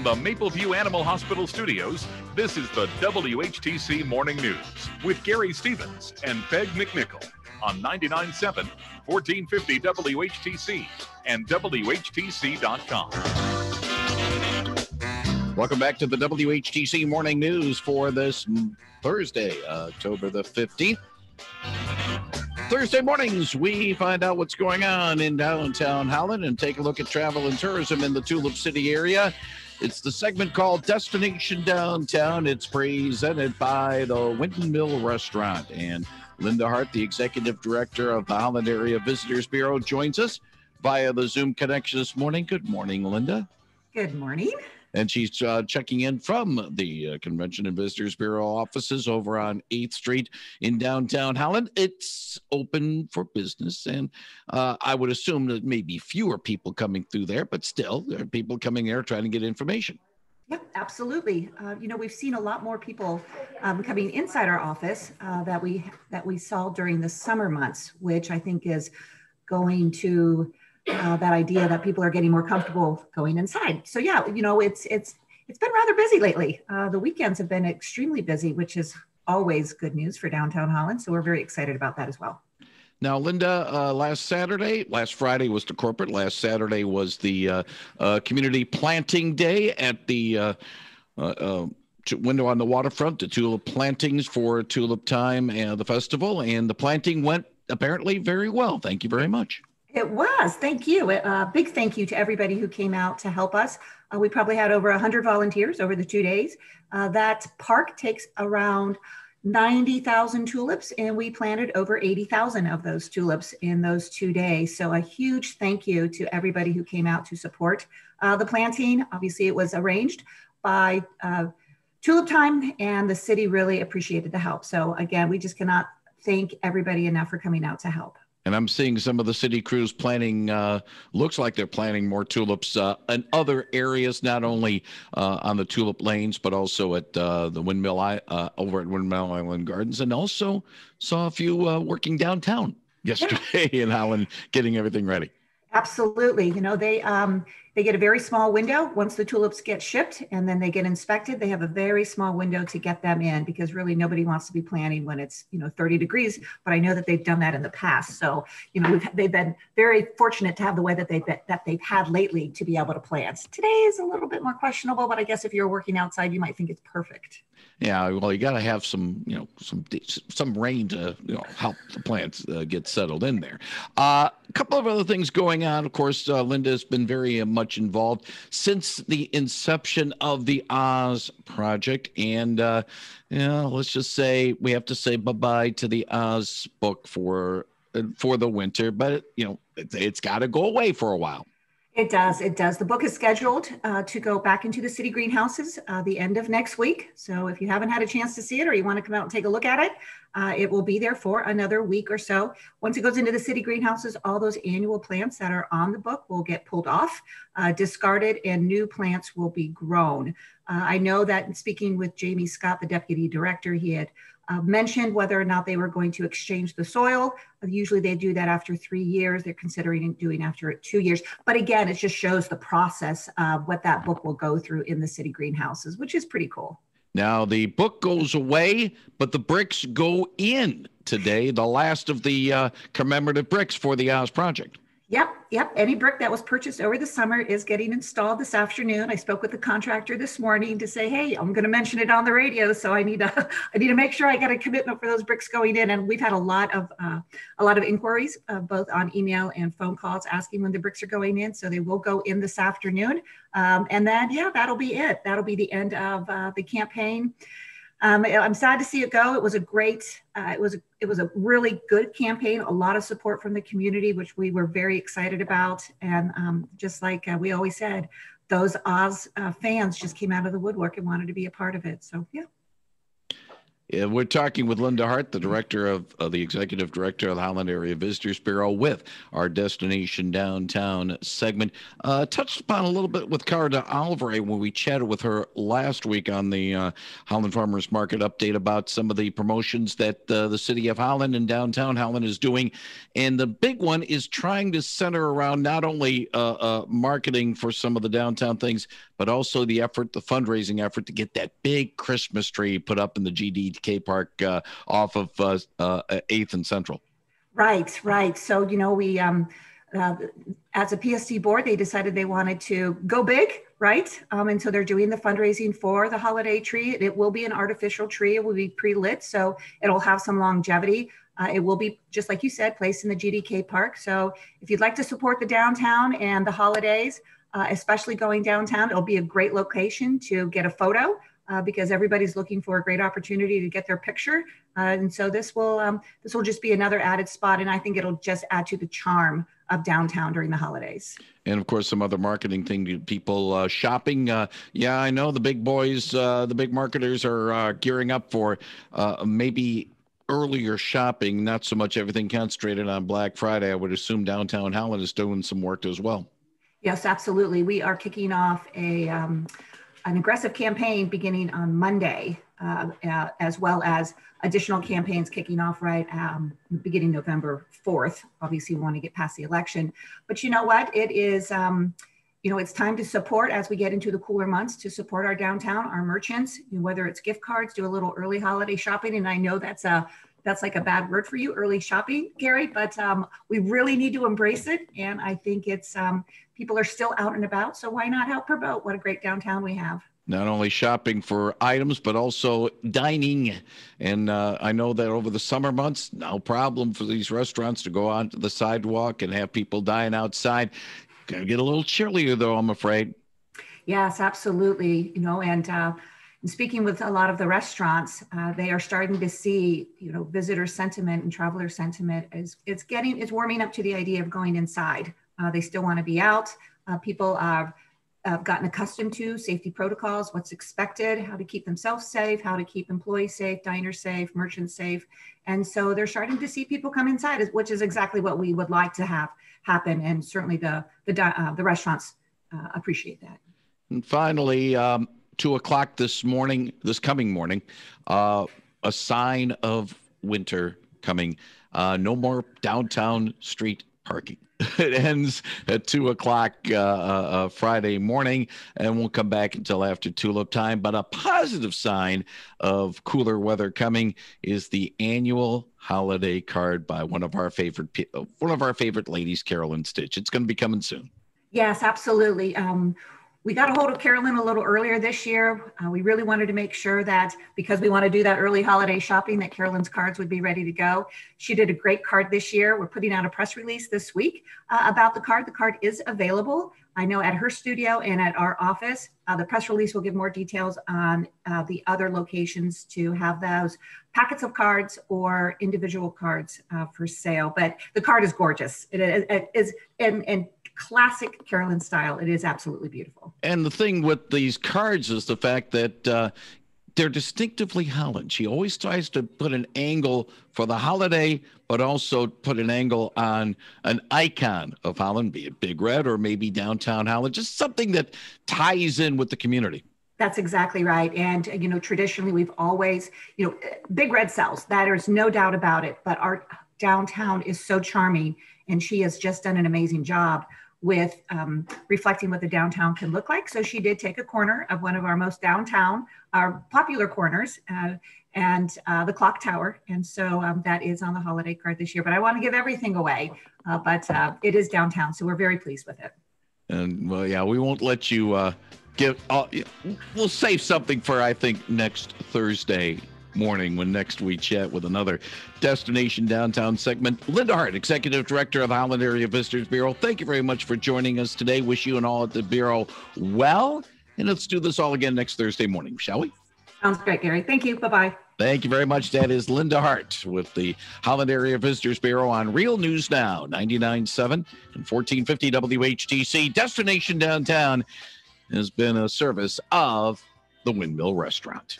From the Mapleview Animal Hospital studios, this is the WHTC Morning News with Gary Stevens and Peg McNichol on 99.7, 1450 WHTC and WHTC.com. Welcome back to the WHTC Morning News for this Thursday, October the 15th. Thursday mornings, we find out what's going on in downtown Holland and take a look at travel and tourism in the Tulip City area. It's the segment called Destination Downtown. It's presented by the Windmill Restaurant. And Linda Hart, the executive director of the Holland Area Visitors Bureau, joins us via the Zoom connection this morning. Good morning, Linda. Good morning. And she's checking in from the Convention and Visitors Bureau offices over on 8th Street in downtown Holland. It's open for business, and I would assume that maybe fewer people coming through there, but still, there are people coming there trying to get information. Yep, absolutely. We've seen a lot more people coming inside our office that we saw during the summer months, which I think is going to that idea that people are getting more comfortable going inside. So yeah, it's been rather busy lately. The weekends have been extremely busy, which is always good news for downtown Holland. So we're very excited about that as well. Now, Linda, last Friday was the corporate. Last Saturday was the community planting day at the window on the waterfront, the tulip plantings for Tulip Time and the festival. And the planting went apparently very well. Thank you very much. It was. Thank you. Big thank you to everybody who came out to help us. We probably had over 100 volunteers over the 2 days. That park takes around 90,000 tulips, and we planted over 80,000 of those tulips in those 2 days. So a huge thank you to everybody who came out to support the planting. Obviously, it was arranged by Tulip Time, and the city really appreciated the help. So again, we just cannot thank everybody enough for coming out to help. And I'm seeing some of the city crews planting, looks like they're planting more tulips in other areas, not only on the tulip lanes, but also at the Windmill over at Windmill Island Gardens, and also saw a few working downtown yesterday in Holland, getting everything ready. Absolutely. They get a very small window once the tulips get shipped, and then they get inspected. They have a very small window to get them in, because really nobody wants to be planting when it's 30 degrees. But I know that they've done that in the past. So they've been very fortunate to have the weather that they've had lately to be able to plant. Today is a little bit more questionable, but I guess if you're working outside, you might think it's perfect. Yeah, well, you got to have some rain to help the plants get settled in there. A couple of other things going on. Of course, Linda has been very much involved since the inception of the Oz project, and let's just say we have to say bye-bye to the Oz book for the winter. But it's got to go away for a while. It does. The book is scheduled to go back into the city greenhouses the end of next week. So if you haven't had a chance to see it, or you want to come out and take a look at it, it will be there for another week or so. Once it goes into the city greenhouses, all those annual plants that are on the book will get pulled off, discarded, and new plants will be grown. I know that in speaking with Jamie Scott, the deputy director, he had mentioned whether or not they were going to exchange the soil. Usually they do that after 3 years. They're considering doing after 2 years. But again, it just shows the process of what that book will go through in the city greenhouses, which is pretty cool. Now, the book goes away, but the bricks go in today, the last of the commemorative bricks for the Oz project. Yep. Any brick that was purchased over the summer is getting installed this afternoon. I spoke with the contractor this morning to say, hey, I'm going to mention it on the radio, so I need to make sure I get a commitment for those bricks going in. And we've had a lot of inquiries, both on email and phone calls, asking when the bricks are going in. So they will go in this afternoon, and then that'll be it. That'll be the end of the campaign. I'm sad to see it go. It was a great, it was a really good campaign, a lot of support from the community, which we were very excited about. And just like we always said, those Oz fans just came out of the woodwork and wanted to be a part of it. So, yeah. We're talking with Linda Hart, the the executive director of the Holland Area Visitors Bureau, with our Destination Downtown segment. Touched upon a little bit with Carla Alvarez when we chatted with her last week on the Holland Farmers Market update about some of the promotions that the city of Holland and downtown Holland is doing. And the big one is trying to center around not only marketing for some of the downtown things, but also the fundraising effort to get that big Christmas tree put up in the GDK Park off of 8th and Central. Right. So, we, as a PSC board, they decided they wanted to go big, right? And so they're doing the fundraising for the holiday tree. It will be an artificial tree. It will be pre-lit, so it'll have some longevity. It will be, just like you said, placed in the GDK Park. So if you'd like to support the downtown and the holidays, especially going downtown, it'll be a great location to get a photo because everybody's looking for a great opportunity to get their picture. And so this will just be another added spot. And I think it'll just add to the charm of downtown during the holidays. And of course, some other marketing thing, people shopping. Yeah, I know the big boys, the big marketers are gearing up for maybe earlier shopping, not so much everything concentrated on Black Friday. I would assume downtown Holland is doing some work as well. Yes, absolutely. We are kicking off an aggressive campaign beginning on Monday, as well as additional campaigns kicking off beginning November 4th. Obviously, we want to get past the election. But you know what? It is, it's time to support as we get into the cooler months to support our downtown, our merchants, whether it's gift cards, do a little early holiday shopping. And I know that's like a bad word for you, early shopping, Gary, but we really need to embrace it. And I think it's people are still out and about. So why not help promote what a great downtown we have? Not only shopping for items, but also dining. And I know that over the summer months, no problem for these restaurants to go onto the sidewalk and have people dine outside. Gonna get a little chillier, though, I'm afraid. Yes, absolutely. And speaking with a lot of the restaurants, they are starting to see, visitor sentiment and traveler sentiment it's warming up to the idea of going inside. They still want to be out. People have gotten accustomed to safety protocols, what's expected, how to keep themselves safe, how to keep employees safe, diners safe, merchants safe. And so they're starting to see people come inside, which is exactly what we would like to have happen. And certainly the restaurants appreciate that. And finally, 2:00 this coming morning, a sign of winter coming. No more downtown street parking. It ends at 2:00 Friday morning and won't come back until after tulip time. But a positive sign of cooler weather coming is the annual holiday card by one of our favorite ladies, Carolyn Stitch. It's going to be coming soon. Yes, absolutely. We got a hold of Carolyn a little earlier this year. We really wanted to make sure that because we want to do that early holiday shopping, that Carolyn's cards would be ready to go. She did a great card this year. We're putting out a press release this week about the card. The card is available, I know, at her studio and at our office. The press release will give more details on the other locations to have those packets of cards or individual cards for sale. But the card is gorgeous. It is and classic Carolyn style. It is absolutely beautiful. And the thing with these cards is the fact that they're distinctively Holland. She always tries to put an angle for the holiday, but also put an angle on an icon of Holland, be it Big Red or maybe downtown Holland, just something that ties in with the community. That's exactly right. And, traditionally we've always, Big Red sells. There's no doubt about it. But our downtown is so charming, and she has just done an amazing job with reflecting what the downtown can look like. So she did take a corner of one of our most downtown, our popular corners, and the clock tower. And so that is on the holiday card this year. But I want to give everything away, but it is downtown. So we're very pleased with it. And well, yeah, we won't let you we'll save something for, I think, next Thursday morning when next we chat with another Destination Downtown segment. Linda Hart, Executive Director of the Holland Area Visitors Bureau, thank you very much for joining us today. Wish you and all at the Bureau well. And let's do this all again next Thursday morning, shall we? Sounds great, Gary. Thank you. Bye-bye. Thank you very much. That is Linda Hart with the Holland Area Visitors Bureau on Real News Now, 99.7 and 1450 WHTC. Destination Downtown has been a service of the Windmill Restaurant.